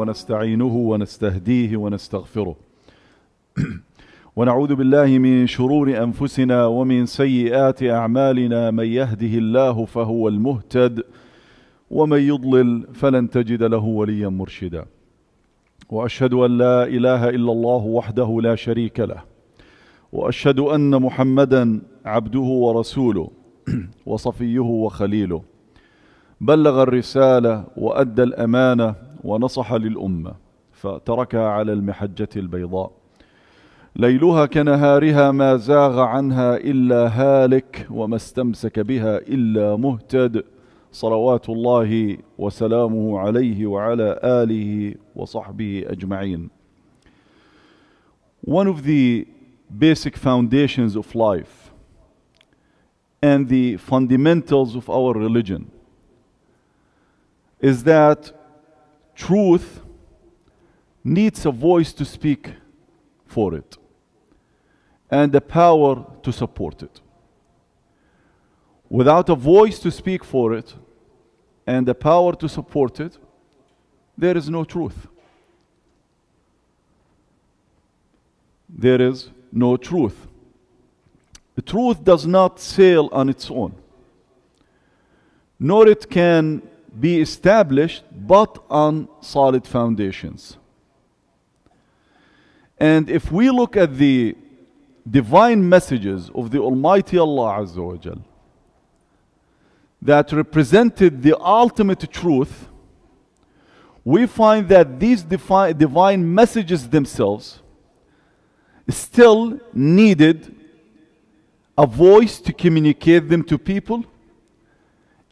ونستعينه ونستهديه ونستغفره ونعوذ بالله من شرور أنفسنا ومن سيئات أعمالنا. من يهده الله فهو المهتد ومن يضلل فلن تجد له وليا مرشدا. وأشهد أن لا إله إلا الله وحده لا شريك له، وأشهد أن محمدا عبده ورسوله وصفيه وخليله، بلغ الرسالة وأدى الأمانة ونصح للأمة، فتركها على المحجة البيضاء ليلها كنهارها، ما زاغ عنها إلا هالك وما استمسك بها إلا مهتد، صلوات الله وسلامه عليه وعلى آله وصحبه أجمعين. One of the basic foundations of life and the fundamentals of our religion is that truth needs a voice to speak for it and the power to support it. Without a voice to speak for it and the power to support it, there is no truth. There is no truth. The truth does not sail on its own, nor it can be established but on solid foundations. And if we look at the divine messages of the Almighty Allah Azza wa Jal that represented the ultimate truth, we find that these divine messages themselves still needed a voice to communicate them to people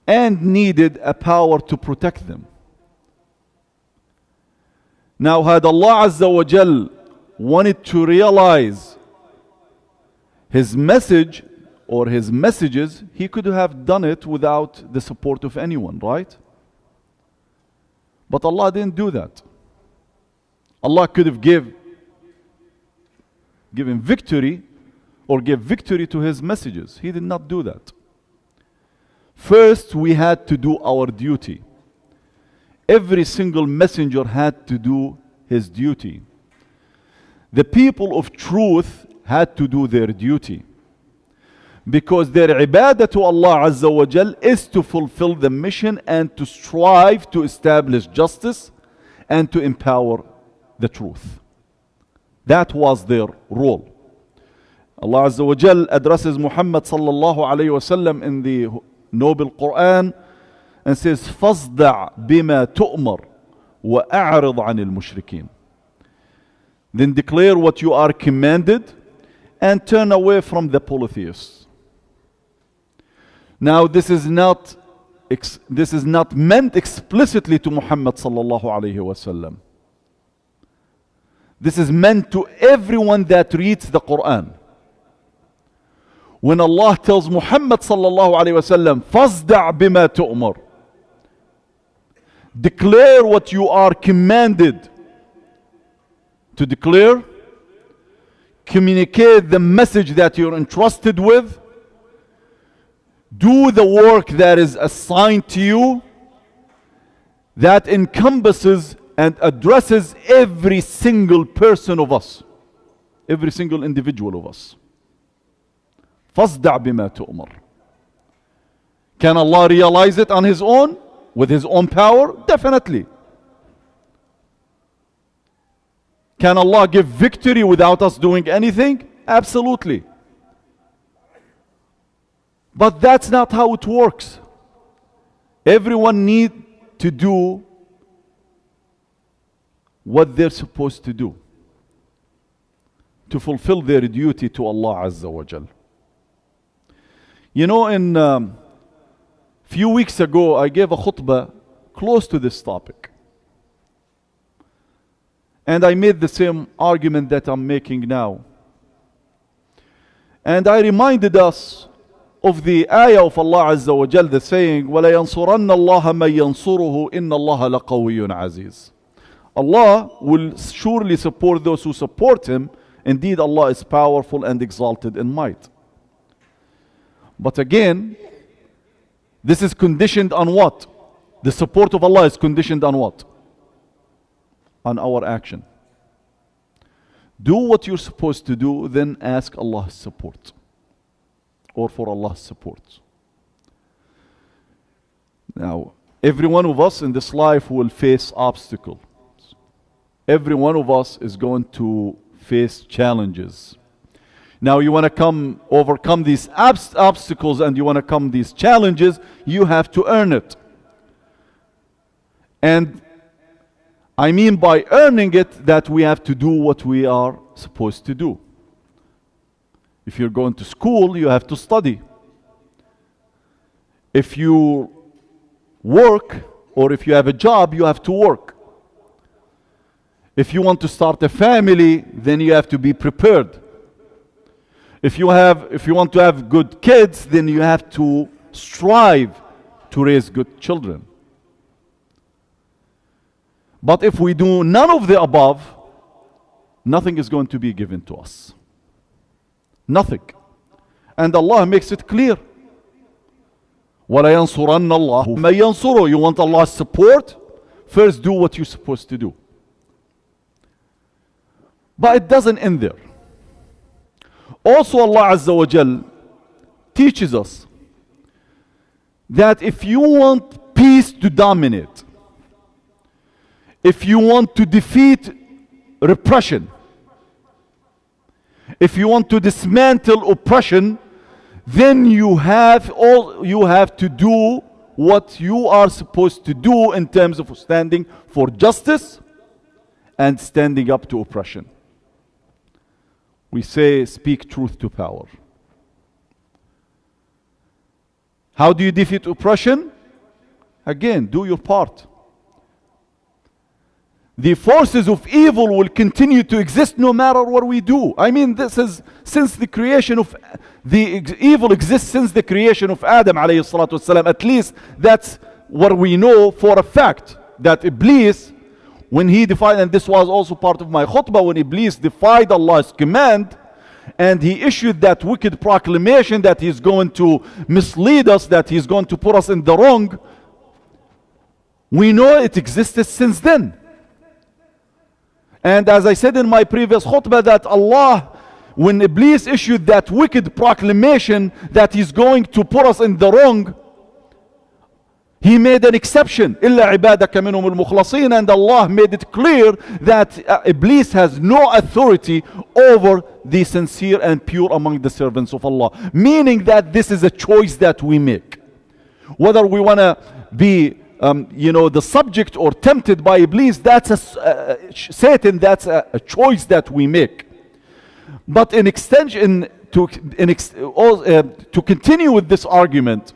and needed a power to protect them. Now, had Allah Azza wa Jal wanted to realize His message or His messages, He could have done it without the support of anyone, right? But Allah didn't do that. Allah could have given victory or give victory to His messages. He did not do that. First, we had to do our duty. Every single messenger had to do his duty. The people of truth had to do their duty, because their ibadah to Allah Azza wa Jal is to fulfill the mission and to strive to establish justice and to empower the truth. That was their role. Allah Azza wa Jal addresses Muhammad sallallahu alayhi wa sallam in the noble Quran and says, فَاصْدَعْ بِمَا تُؤْمَرْ وَأَعْرِضْ عَنِ الْمُشْرِكِينَ. Then declare what you are commanded and turn away from the polytheists. Now this is not meant explicitly to Muhammad sallallahu alayhi wa sallam. This is meant to everyone that reads the Quran. When Allah tells Muhammad sallallahu alayhi wa sallam, فَاصْدَعْ بِمَا تُؤْمَرْ, declare what you are commanded to declare, communicate the message that you're entrusted with, do the work that is assigned to you, that encompasses and addresses every single person of us, every single individual of us. فَاصْدَعْ بِمَا تُؤْمَرْ. Can Allah realize it on His own, with His own power? Definitely. Can Allah give victory without us doing anything? Absolutely. But that's not how it works. Everyone needs to do what they're supposed to do to fulfill their duty to Allah Azza wa Jal. You know, in few weeks ago, I gave a khutbah close to this topic. And I made the same argument that I'm making now. And I reminded us of the ayah of Allah Azza wa Jal, the saying, وَلَيَنْصُرَنَّ اللَّهَ مَنْ يَنْصُرُهُ إِنَّ اللَّهَ لَقَوِيٌّ عَزِيزٌ. Allah will surely support those who support Him. Indeed, Allah is powerful and exalted in might. But again, this is conditioned on what? The support of Allah is conditioned on what? on our action. Do what you're supposed to do, then ask Allah's support, or for Allah's support. Now, every one of us in this life will face obstacles. Every one of us is going to face challenges. Now, you want to overcome these obstacles, and you want to come these challenges, you have to earn it. And I mean by earning it that we have to do what we are supposed to do. If you're going to school, you have to study. If you work, or if you have a job, you have to work. If you want to start a family, then you have to be prepared. If you want to have good kids, then you have to strive to raise good children. But if we do none of the above, nothing is going to be given to us. Nothing. And Allah makes it clear. وَلَيَنْصُرَنَّ اللَّهُ مَن يَنْصُرُهُ. You want Allah's support? First do what you're supposed to do. But it doesn't end there. Also, Allah Azza wa Jal teaches us that if you want peace to dominate, if you want to defeat repression, if you want to dismantle oppression, then you have to do what you are supposed to do in terms of standing for justice and standing up to oppression. We say, speak truth to power. How do you defeat oppression? Again, do your part. The forces of evil will continue to exist no matter what we do. I mean, this is since the creation of evil exists since the creation of Adam alayhi salatu wasalam. At least that's what we know for a fact. That Iblis, when he defied, and this was also part of my khutbah, when Iblis defied Allah's command and he issued that wicked proclamation that he's going to mislead us, that he's going to put us in the wrong, we know it existed since then. And as I said in my previous khutbah, that Allah, when Iblis issued that wicked proclamation that he's going to put us in the wrong, he made an exception. إِلَّا عِبَادَكَ مِنْهُمُ الْمُخْلَصِينَ. And Allah made it clear that Iblis has no authority over the sincere and pure among the servants of Allah. Meaning that this is a choice that we make. Whether we want to be the subject or tempted by Iblis, that's Satan, that's a choice that we make. But in extension, to continue with this argument,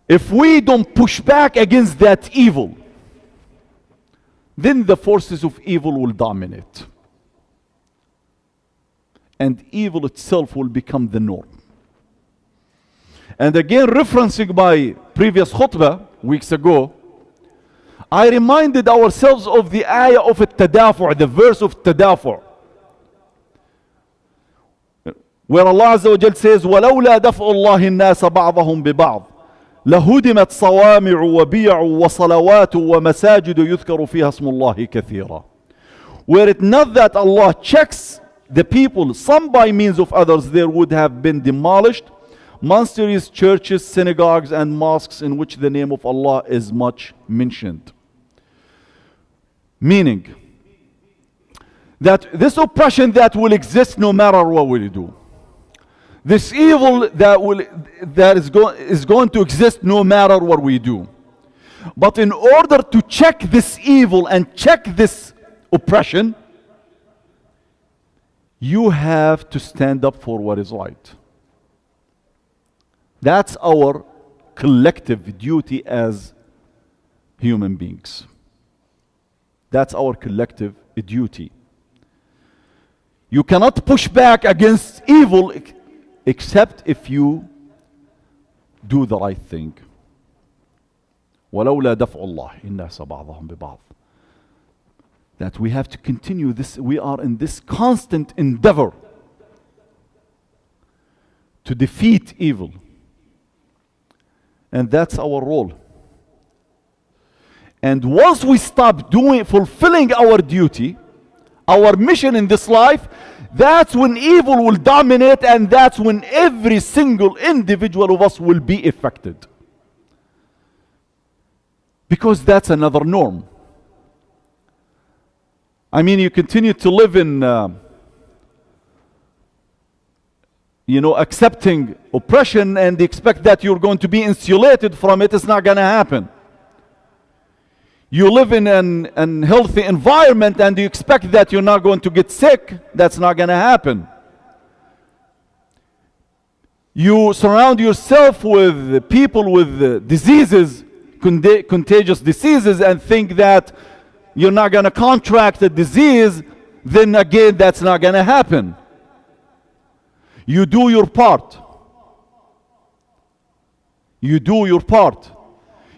if we don't push back against that evil, then the forces of evil will dominate. And evil itself will become the norm. And again, referencing my previous khutbah weeks ago, I reminded ourselves of the ayah of Al-Tadafu', the verse of Tadafu', where Allah Azza wa Jal says, وَلَوْلَا دَفْعُ اللَّهِ النَّاسَ بَعْضَهُمْ بِبَعْضٍ لهدمت صوامع وبيع وصلوات ومساجد يذكر فيها اسم الله كثيرا. Were it not that Allah checks the people, some by means of others, there would have been demolished monasteries, churches, synagogues, and mosques in which the name of Allah is much mentioned. Meaning that this oppression that will exist no matter what we do, this evil that is going to exist no matter what we do. But in order to check this evil and check this oppression, you have to stand up for what is right. That's our collective duty as human beings. That's our collective duty. You cannot push back against evil except if you do the right thing. وَلَوْلَا دَفْعُ اللَّهِ النَّاسَ بَعْضَهُمْ بِبَعْضٍ. That we have to continue this. We are in this constant endeavor to defeat evil. And that's our role. And once we stop fulfilling our duty, our mission in this life, that's when evil will dominate, and that's when every single individual of us will be affected. Because that's another norm. I mean, you continue to live in, accepting oppression and expect that you're going to be insulated from it. It's not going to happen. You live in an unhealthy environment and you expect that you're not going to get sick. That's not going to happen. You surround yourself with people with diseases, contagious diseases, and think that you're not going to contract a disease. Then again, that's not going to happen. You do your part. You do your part.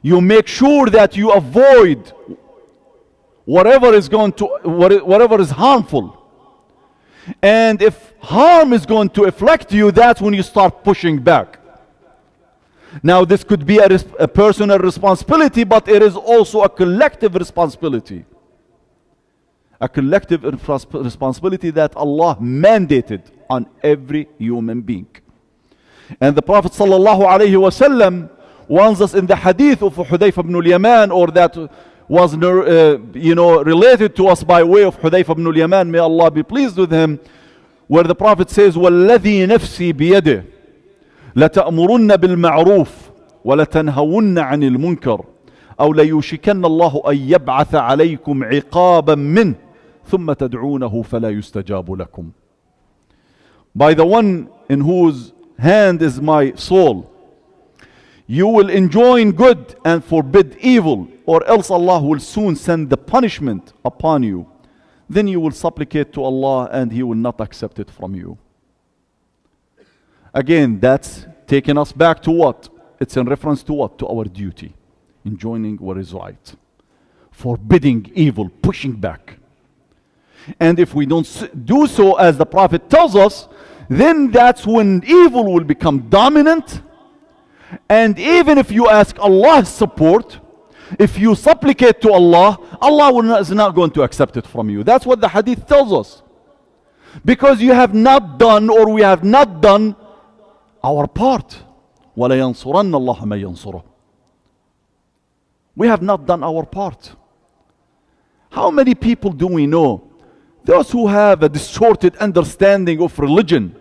You make sure that you avoid whatever is harmful. And if harm is going to afflict you, that's when you start pushing back. Now, this could be a personal responsibility, but it is also a collective responsibility. A collective responsibility that Allah mandated on every human being. And the Prophet ﷺ warns us in the hadith of Hudayfa ibn al-Yaman, or that was related to us by way of Hudayfa ibn al-Yaman, may Allah be pleased with him, where the Prophet says, وَالَّذِي نَفْسِي بِيَدِهِ لَتَأْمُرُنَّ بِالْمَعْرُوفِ وَلَتَنْهَوُنَّ عَنِ الْمُنْكَرِ أَوْ لَيُوشِكَنَّ اللَّهُ أَن يَبْعَثَ عَلَيْكُمْ عِقَابًا مِّنْهُ ثُمَّ تَدْعُونَهُ فَلَا يُسْتَجَابُ لَكُمْ. By the one in whose hand is my soul, you will enjoin good and forbid evil, or else Allah will soon send the punishment upon you. Then you will supplicate to Allah and He will not accept it from you. Again, that's taking us back to what? It's in reference to what? To our duty. Enjoining what is right. Forbidding evil, pushing back. And if we don't do so as the Prophet tells us, then that's when evil will become dominant. And even if you ask Allah's support, if you supplicate to Allah, Allah is not going to accept it from you. That's what the hadith tells us. Because you have not done, or we have not done our part. وَلَيَنْصُرَنَّ اللَّهَ مَن يَنْصُرُهُ. We have not done our part. How many people do we know? Those who have a distorted understanding of religion.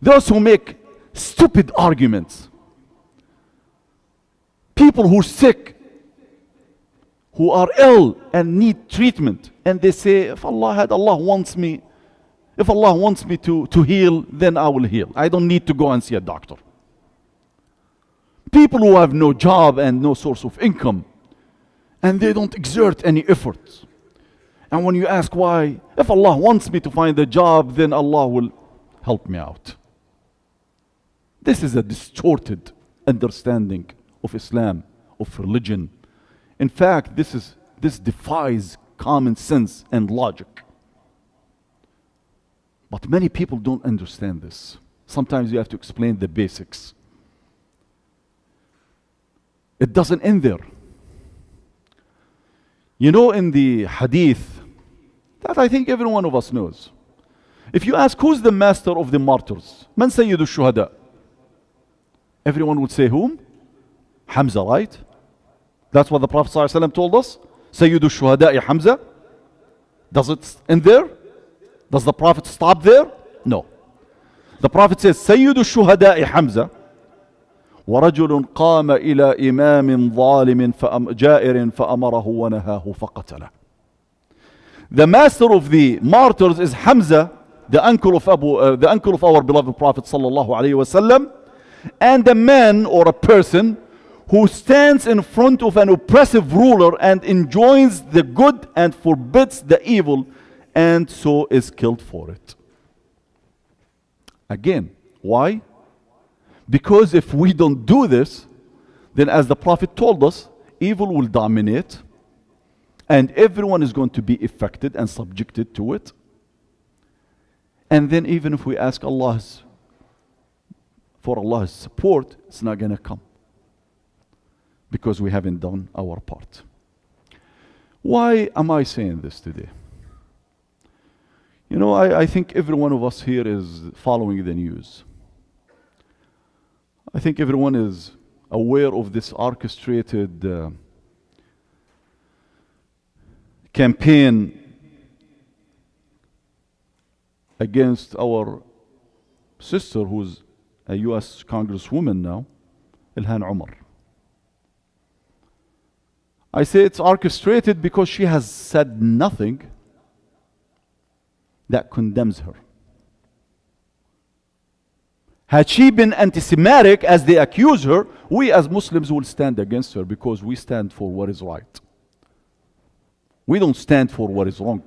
Those who make stupid arguments. People who are sick, who are ill and need treatment, and they say, if Allah wants me to heal, then I will heal. I don't need to go and see a doctor. People who have no job and no source of income, and they don't exert any effort. And when you ask why, if Allah wants me to find a job, then Allah will help me out. This is a distorted understanding of Islam, of religion. In fact, this defies common sense and logic. But many people don't understand this. Sometimes you have to explain the basics. It doesn't end there. You know, in the hadith, that I think every one of us knows. If you ask who's the master of the martyrs, Man Sayyidu Shuhada? Everyone would say whom? Hamza, right? That's what the Prophet ﷺ told us. Sayyidu Shuhada'i Hamza. Does it end there? Does the Prophet stop there? No. The Prophet says, Sayyidu Shuhada'i Hamza. ورجل قام إلى إمام ظالم جائر فأمره ونهاه فقتله. The master of the martyrs is Hamza, the uncle of our beloved Prophet sallallahu alaihi wasallam, and a man or a person who stands in front of an oppressive ruler and enjoins the good and forbids the evil, and so is killed for it. Again, why? Because if we don't do this, then as the Prophet told us, evil will dominate and everyone is going to be affected and subjected to it. And then even if we ask for Allah's support, it's not going to come because we haven't done our part. Why am I saying this today? You know, I think every one of us here is following the news. I think everyone is aware of this orchestrated campaign against our sister, who's a US Congresswoman now, Ilhan Omar. I say it's orchestrated because she has said nothing that condemns her. Had she been anti-Semitic, as they accuse her, we as Muslims will stand against her because we stand for what is right. We don't stand for what is wrong.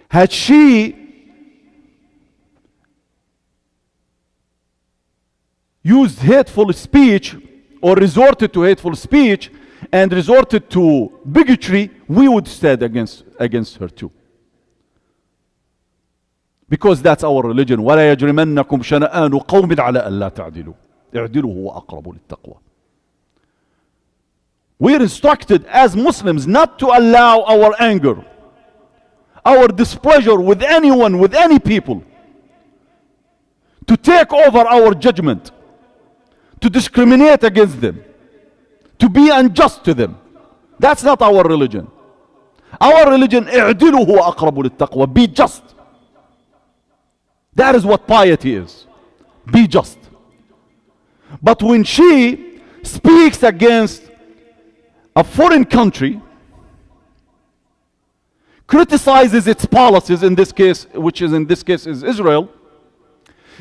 Had she used hateful speech or resorted to hateful speech and resorted to bigotry, we would stand against her too. Because that's our religion. وَلَا يَجْرِمَنَّكُمْ شَنَآنُ قَوْمٍ عَلَىٰ أَلَّا تَعْدِلُوا اعْدِلُوا هُوَ أَقْرَبُ لِلتَّقْوَى. We are instructed as Muslims not to allow our anger, our displeasure with anyone, with any people, to take over our judgment, to discriminate against them, to be unjust to them. That's not our religion. Our religion, اعْدِلُوا هُوَ أَقْرَبُ لِلتَّقْوَى. Be just. That is what piety is. Be just. But when she speaks against a foreign country, criticizes its policies, in this case, which is in this case is Israel,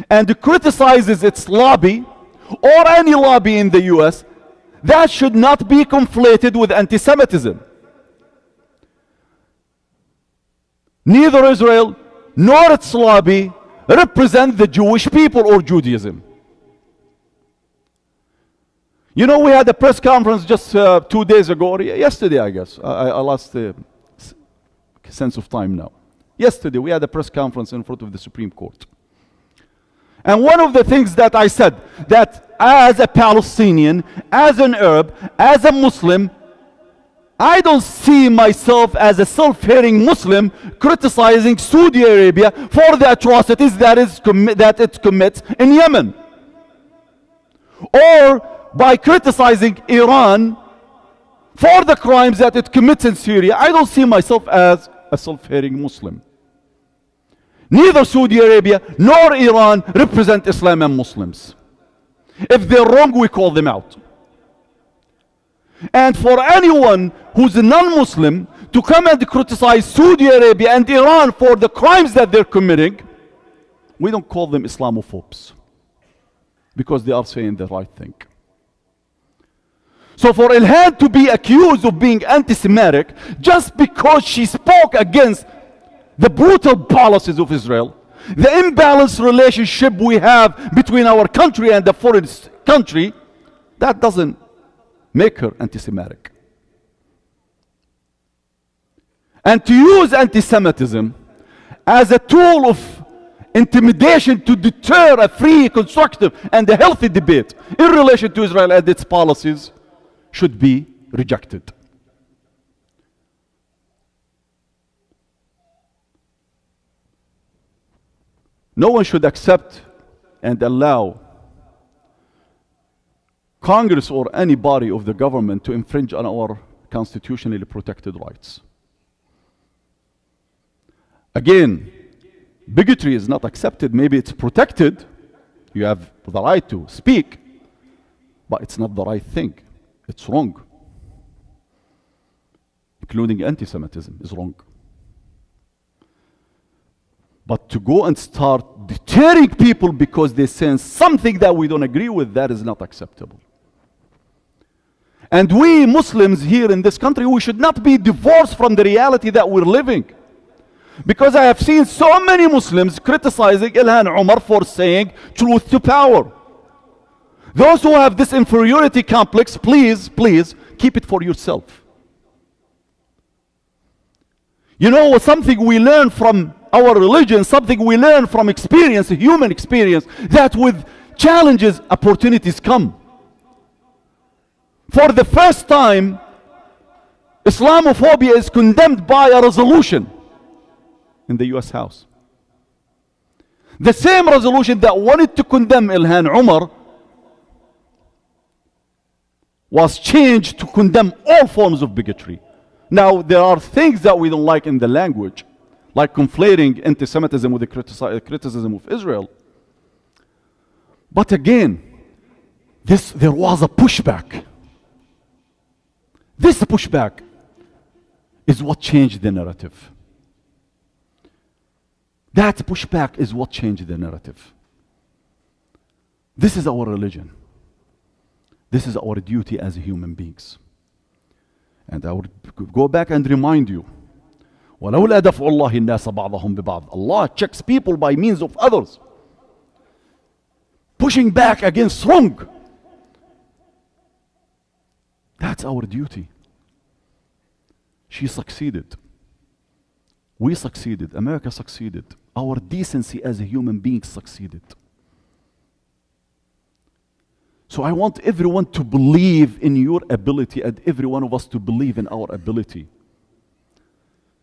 and criticizes its lobby, or any lobby in the US, that should not be conflated with anti-Semitism. Neither Israel nor its lobby represent the Jewish people or Judaism. You know, we had a press conference just 2 days ago, or yesterday, I guess. I lost the sense of time now. Yesterday, we had a press conference in front of the Supreme Court. And one of the things that I said, that as a Palestinian, as an Arab, as a Muslim, I don't see myself as a self-hating Muslim criticizing Saudi Arabia for the atrocities that it commits in Yemen. Or by criticizing Iran for the crimes that it commits in Syria. I don't see myself as a self-hating Muslim. Neither Saudi Arabia nor Iran represent Islam and Muslims. If they're wrong, we call them out. And for anyone who's a non-Muslim to come and criticize Saudi Arabia and Iran for the crimes that they're committing, we don't call them Islamophobes, because they are saying the right thing. So for Ilhan to be accused of being anti-Semitic just because she spoke against the brutal policies of Israel, the imbalanced relationship we have between our country and the foreign country, that doesn't make her anti-Semitic. And to use anti-Semitism as a tool of intimidation to deter a free, constructive, and a healthy debate in relation to Israel and its policies should be rejected. No one should accept and allow Congress or any body of the government to infringe on our constitutionally protected rights. Again, bigotry is not accepted. Maybe it's protected. You have the right to speak, but it's not the right thing. It's wrong. Including anti-Semitism is wrong. But to go and start deterring people because they sense something that we don't agree with, that is not acceptable. And we Muslims here in this country, we should not be divorced from the reality that we're living. Because I have seen so many Muslims criticizing Ilhan Omar for saying truth to power. Those who have this inferiority complex, please, please, keep it for yourself. You know, something we learn from our religion, something we learn from experience, human experience, that with challenges, opportunities come. For the first time Islamophobia is condemned by a resolution in the US House. The same resolution that wanted to condemn Ilhan Omar was changed to condemn all forms of bigotry. Now, there are things that we don't like in the language, like conflating anti-Semitism with the criticism of Israel. But again, there was a pushback. This pushback is what changed the narrative. That pushback is what changed the narrative. This is our religion. This is our duty as human beings. And I would go back and remind you, وَلَوْلَا دَفْعُ اللَّهِ النَّاسَ بَعْضَهُمْ بِبَعْضٍ. Allah checks people by means of others. Pushing back against wrong. That's our duty. She succeeded. We succeeded. America succeeded. Our decency as a human being succeeded. So I want everyone to believe in your ability, and every one of us to believe in our ability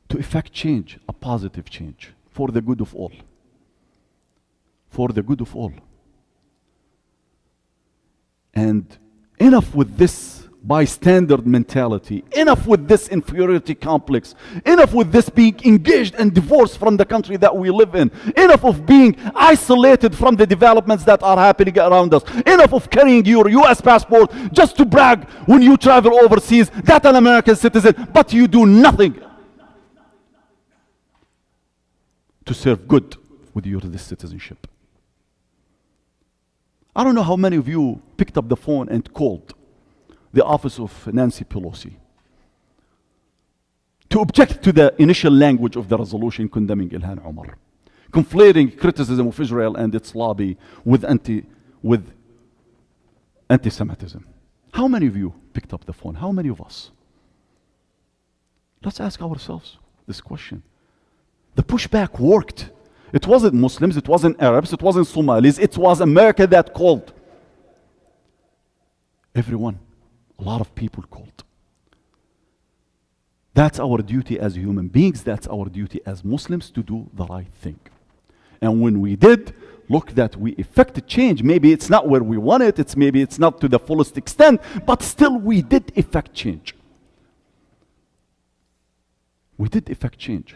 to effect change, a positive change, for the good of all. For the good of all. And enough with this bystander mentality, enough with this inferiority complex, enough with this being engaged and divorced from the country that we live in, enough of being isolated from the developments that are happening around us, enough of carrying your US passport just to brag when you travel overseas that an American citizen, but you do nothing to serve good with your this citizenship. I don't know how many of you picked up the phone and called the office of Nancy Pelosi to object to the initial language of the resolution condemning Ilhan Omar, conflating criticism of Israel and its lobby with anti-Semitism. How many of you picked up the phone? How many of us? Let's ask ourselves this question. The pushback worked. It wasn't Muslims, it wasn't Arabs, it wasn't Somalis, it was America that called. Everyone. A lot of people called. That's our duty as human beings. That's our duty as Muslims to do the right thing. And when we did, look that we effected change. Maybe it's not where we want it. Maybe it's not to the fullest extent. But still we did effect change. We did effect change.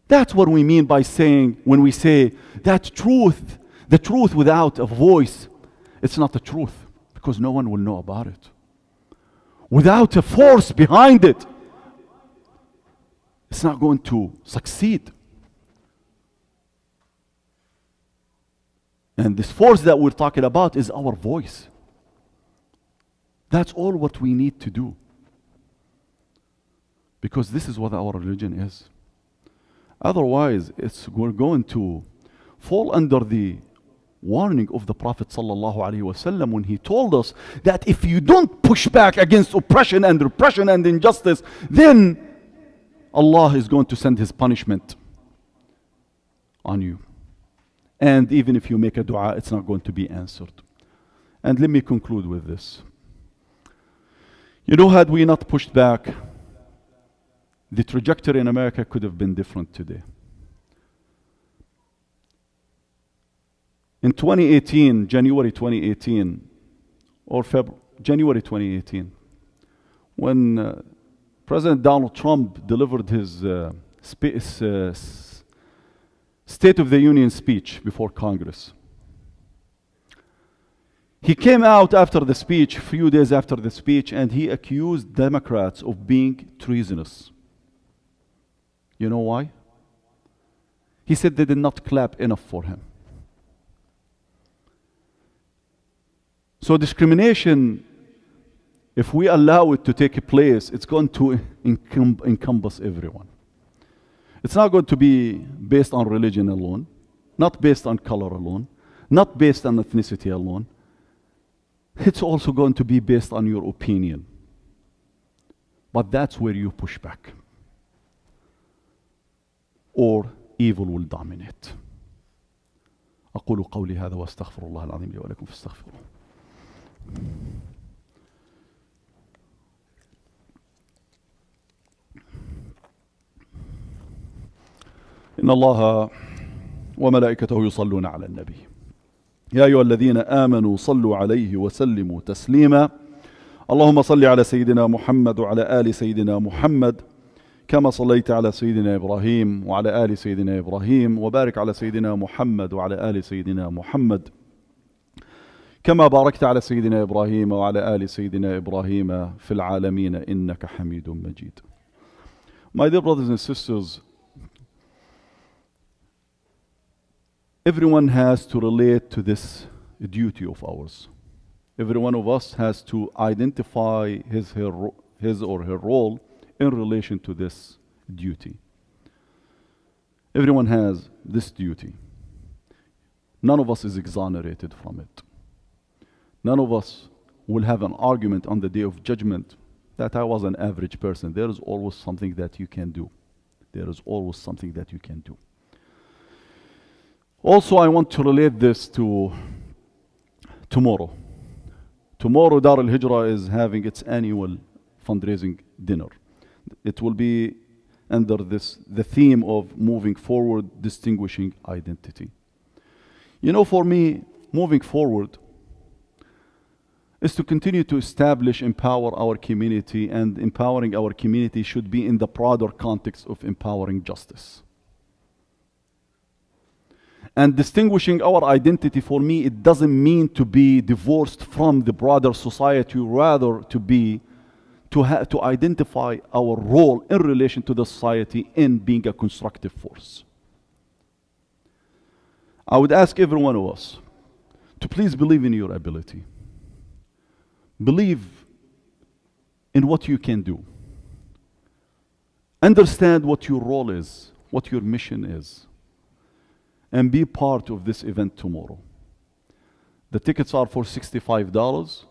That's what we mean by saying, when we say that truth, the truth without a voice, it's not the truth. Because no one will know about it. Without a force behind it, it's not going to succeed. And this force that we're talking about is our voice. That's all what we need to do. Because this is what our religion is. Otherwise, we're going to fall under the warning of the Prophet ﷺ when he told us that if you don't push back against oppression and repression and injustice, then Allah is going to send his punishment on you. And even if you make a dua, it's not going to be answered. And let me conclude with this. You know, had we not pushed back, the trajectory in America could have been different today. In 2018, January 2018, or January 2018, when President Donald Trump delivered his State of the Union speech before Congress, he came out after the speech, a few days after the speech, and he accused Democrats of being treasonous. You know why? He said they did not clap enough for him. So discrimination, if we allow it to take place, it's going to encompass everyone. It's not going to be based on religion alone, not based on color alone, not based on ethnicity alone. It's also going to be based on your opinion. But that's where you push back. Or evil will dominate. أقول قولي هذا واستغفر الله العظيم لي ولكم فاستغفروه. إن الله وملائكته يصلون على النبي يا أيها الذين آمنوا صلوا عليه وسلموا تسليما اللهم صل على سيدنا محمد وعلى آل سيدنا محمد كما صليت على سيدنا إبراهيم وعلى آل سيدنا إبراهيم وبارك على سيدنا محمد وعلى آل سيدنا محمد كما باركت على سيدنا إبراهيم وعلى آل سيدنا إبراهيم في العالمين إنك حميد مجيد. My dear brothers and sisters, everyone has to relate to this duty of ours. Every one of us has to identify his or her role in relation to this duty. Everyone has this duty. None of us is exonerated from it. None of us will have an argument on the day of judgment that I was an average person. There is always something that you can do. There is always something that you can do. Also, I want to relate this to tomorrow. Tomorrow, Dar Al-Hijrah is having its annual fundraising dinner. It will be under the theme of moving forward, distinguishing identity. You know, for me, moving forward is to continue to establish, empower our community, and empowering our community should be in the broader context of empowering justice. And distinguishing our identity, for me, it doesn't mean to be divorced from the broader society, rather to identify our role in relation to the society in being a constructive force. I would ask every one of us to please believe in your ability. Believe in what you can do. Understand what your role is, what your mission is, and be part of this event tomorrow. The tickets are for $65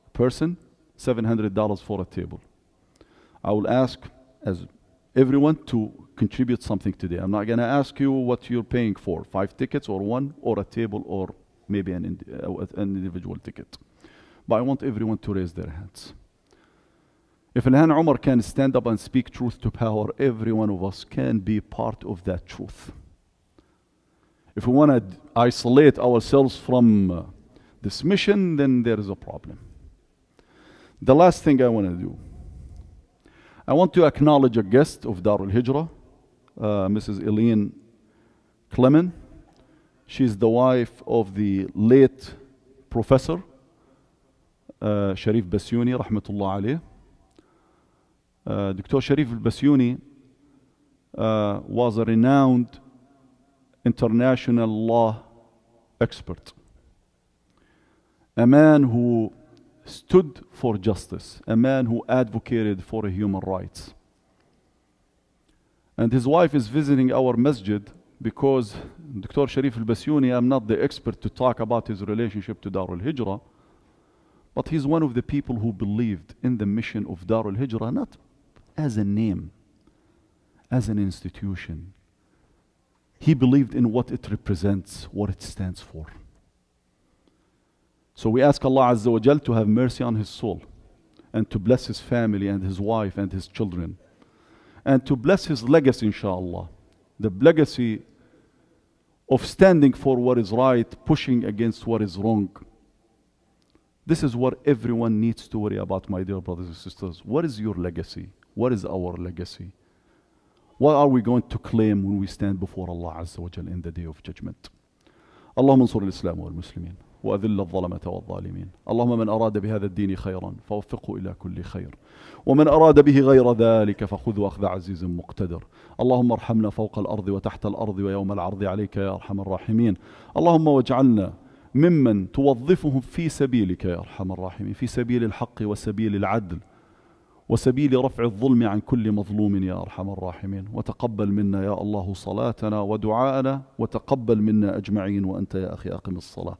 a person, $700 for a table. I will ask as everyone to contribute something today. I'm not going to ask you what you're paying for, 5 tickets or 1 or a table or maybe an individual ticket. But I want everyone to raise their hands. If Ilhan Omar can stand up and speak truth to power, every one of us can be part of that truth. If we want to isolate ourselves from this mission, then there is a problem. The last thing I want to do, I want to acknowledge a guest of Dar Al-Hijrah, Mrs. Eileen Clement. She's the wife of the late Professor Sharif Basuni, rahmatullah alayh. Dr. Sharif al-Basuni was a renowned international law expert, a man who stood for justice, a man who advocated for human rights. And his wife is visiting our masjid because Dr. Sharif al-Basuni, I'm not the expert to talk about his relationship to Dar al-Hijrah, but he's one of the people who believed in the mission of Dar al-Hijrah, not as a name, as an institution. He believed in what it represents, what it stands for. So we ask Allah Azza wa Jal to have mercy on his soul and to bless his family and his wife and his children and to bless his legacy, inshallah. The legacy of standing for what is right, pushing against what is wrong. This is what everyone needs to worry about, my dear brothers and sisters. What is your legacy? What is our legacy? What are we going to claim when we stand before Allah Azza wa Jal in the day of judgment? اللهم انصر الإسلام والمسلمين وأذل الظلمة والظالمين. اللهم من أراد بهذا الدين خيرا فوفقه إلى كل خير ومن أراد به غير ذلك فخذه أخذ عزيز مقتدر. اللهم ارحمنا فوق الأرض وتحت الأرض ويوم العرض عليك يا أرحم الراحمين. اللهم واجعلنا ممن توظفهم في سبيلك يا أرحم الراحمين، في سبيل الحق وسبيل العدل وسبيل رفع الظلم عن كل مظلوم يا أرحم الراحمين. وتقبل منا يا الله صلاتنا ودعاءنا وتقبل منا أجمعين، وأنت يا أخي أقم الصلاة.